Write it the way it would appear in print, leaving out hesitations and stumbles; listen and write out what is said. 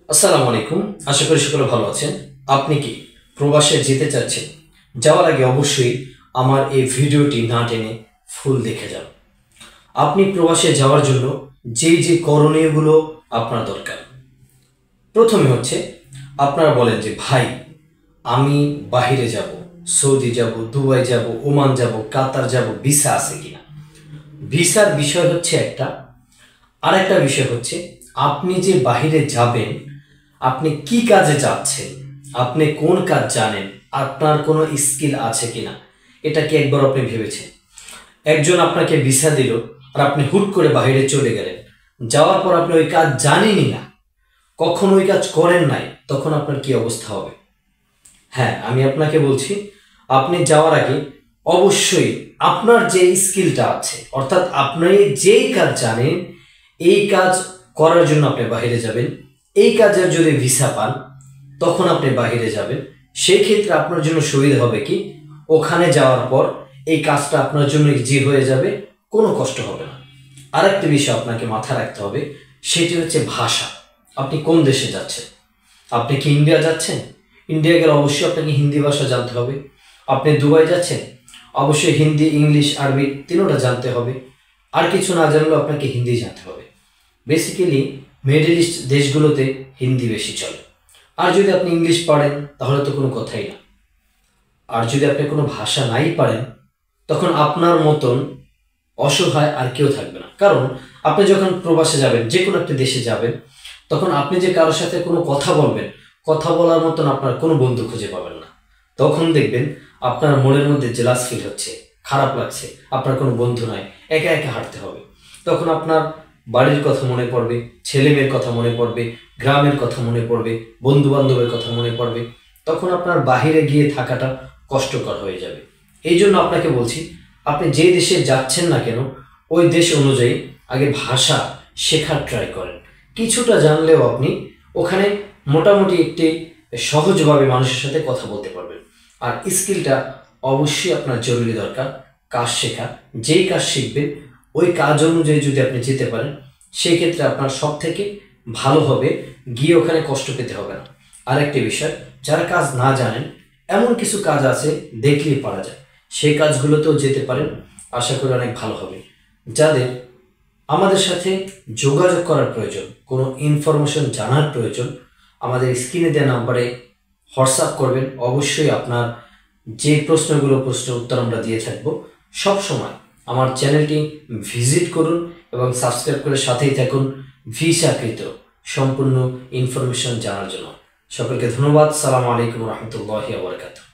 আসসালামু আলাইকুম। আশা করি সকলে ভালো আছেন। আপনি কি প্রবাসে যেতে চাচ্ছেন? যাওয়ার আগে অবশ্যই আমার এই ভিডিওটি না টেনে ফুল দেখে যান। আপনি প্রবাসে যাওয়ার জন্য যে করণীয়গুলো আপনার দরকার, প্রথমে হচ্ছে আপনারা বলেন যে ভাই আমি বাহিরে যাব, সৌদি যাব, দুবাই যাব, ওমান যাব, কাতার যাব, ভিসা আছে কিনা। ভিসার বিষয় হচ্ছে একটা, আরেকটা বিষয় হচ্ছে আপনি যে বাহিরে যাবেন আপনি কি কাজে যাচ্ছেন, আপনি কোন কাজ জানেন, আপনার কোনো স্কিল আছে কিনা, এটা কি একবার আপনি ভেবেছেন? একজন আপনাকে ভিসা দিল আর আপনি হুট করে বাইরে চলে গেলেন, যাওয়ার পর আপনি ওই কাজ জানেনই না, কখনো ওই কাজ করেন নাই, তখন আপনার কি অবস্থা হবে? হ্যাঁ, আমি আপনাকে বলছি, আপনি যাওয়ার আগে অবশ্যই আপনার যে স্কিলটা আছে, অর্থাৎ আপনি যেই কাজ জানেন এই কাজ করার জন্য আপনি বাইরে যাবেন। এই কাজের যদি ভিসা পান তখন আপনি বাইরে যাবেন। সেই ক্ষেত্রে আপনার জন্য সুবিধা হবে কি, ওখানে যাওয়ার পর এই কাজটা আপনার জন্য ইজি হয়ে যাবে, কোনো কষ্ট হবে না। আরেকটি বিষয় আপনাকে মাথায় রাখতে হবে, সেটি হচ্ছে ভাষা। আপনি কোন দেশে যাচ্ছেন? আপনি কি ইন্ডিয়া যাচ্ছেন? ইন্ডিয়া গেলে অবশ্যই আপনাকে হিন্দি ভাষা জানতে হবে। আপনি দুবাই যাচ্ছেন, অবশ্যই হিন্দি, ইংলিশ, আরবি তিনোটা জানতে হবে। আর কিছু না জানলেও আপনাকে হিন্দি জানতে হবে। বেসিক্যালি মিডল ইস্ট দেশগুলোতে হিন্দি বেশি চলে। আর যদি আপনি ইংলিশ পারেন তাহলে তো কোনো কথাই না। আর যদি আপনি কোনো ভাষা নাই পারেন তখন আপনার মতন অসহায় আর কেউ থাকবে না। কারণ আপনি যখন প্রবাসে যাবেন, যে কোনো একটা দেশে যাবেন, তখন আপনি যে কারোর সাথে কোনো কথা বলবেন, কথা বলার মতন আপনার কোনো বন্ধু খুঁজে পাবেন না। তখন দেখবেন আপনার মনের মধ্যে জেলাস ফিল হচ্ছে, খারাপ লাগছে, আপনার কোনো বন্ধু নাই, একা একা হাঁটতে হবে। তখন আপনার বাড়ির কথা মনে পড়বে, ছেলে মেয়ের কথা মনে পড়বে, গ্রামের কথা মনে পড়বে, বন্ধু বান্ধবের কথা মনে পড়বে। তখন আপনার বাহিরে গিয়ে থাকাটা কষ্টকর হয়ে যাবে। এই জন্য আপনাকে বলছি, আপনি যে দেশে যাচ্ছেন না কেন ওই দেশ অনুযায়ী আগে ভাষা শেখার ট্রাই করেন। কিছুটা জানলেও আপনি ওখানে মোটামুটি একটি সহজভাবে মানুষের সাথে কথা বলতে পারবেন। আর স্কিলটা অবশ্যই আপনার জরুরি দরকার, কাজ শেখা। যেই কাজ শিখবেন ওই কাজ অনুযায়ী যদি আপনি যেতে পারেন, সেই ক্ষেত্রে আপনার সব থেকে ভালো হবে, গিয়ে ওখানে কষ্ট পেতে হবে না। আরেকটি বিষয়, যারা কাজ না জানেন, এমন কিছু কাজ আছে দেখলেই পারা যায়, সেই কাজগুলোতেও যেতে পারেন, আশা করি অনেক ভালো হবে। যাদের আমাদের সাথে যোগাযোগ করার প্রয়োজন, কোনো ইনফরমেশন জানার প্রয়োজন, আমাদের স্ক্রিনে দেওয়া নাম্বারে হোয়াটসঅ্যাপ করবেন। অবশ্যই আপনার যে প্রশ্নের উত্তর আমরা দিয়ে থাকবো। সব সময় আমার চ্যানেলটি ভিজিট করুন এবং সাবস্ক্রাইব করে সাথেই থাকুন ভিসাকৃত সম্পূর্ণ ইনফরমেশন জানার জন্য। সকলকে ধন্যবাদ। সালামু আলাইকুম রহমতুল্লাহি ওয়া বারাকাতুহু।